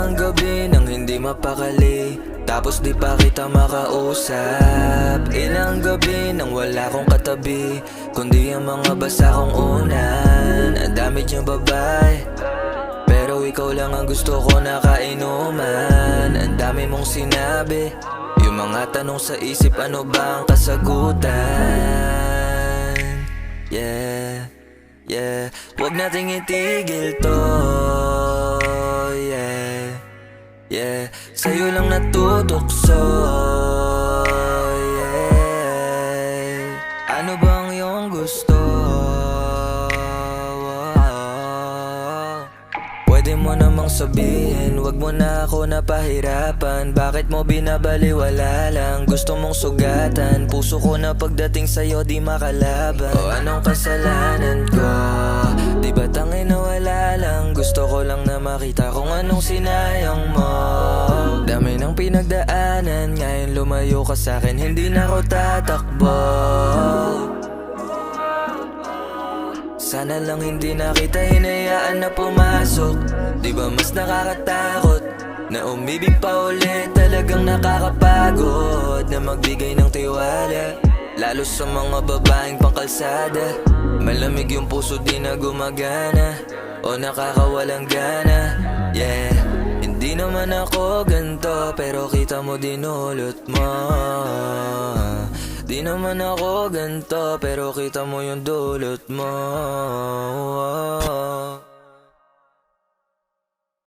Ilang gabi nang hindi mapakali, tapos di pa kita makausap. Ilang gabi nang wala kong katabi, kundi ang mga basa kong unan. Ang dami niyang babae, pero ikaw lang ang gusto ko na kainuman. Ang dami mong sinabi, yung mga tanong sa isip, ano ba ang kasagutan? Yeah, yeah, huwag nating itigil to. Yeah, yeah, sa'yo lang natutokso. Yeah, ano bang iyong gusto? Pwede mo namang sabihin, wag mo na ako napahirapan. Bakit mo binabaliwala lang? Gusto mong sugatan puso ko na pagdating sa'yo di makalaban. O anong kasalanan ko? Di ba tangay na wala lang? Gusto ko lang na makita kung anong sinayang mo. Dami ng pinagdaanan, ngayon lumayo ka sa'kin, hindi na ako tatakbo. Sana lang hindi na kita hinayaan na pumasok. Di ba mas nakakatakot na umibig pa ulit? Talagang nakakapagod na magbigay ng tiwala, lalo sa mga babaeng pangkalsada. Malamig yung puso, di na gumagana o nakakawalang gana. Yeah, hindi naman ako ganto, pero kita mo dinulot mo. Di naman ako ganto, pero kita mo yung dulot mo.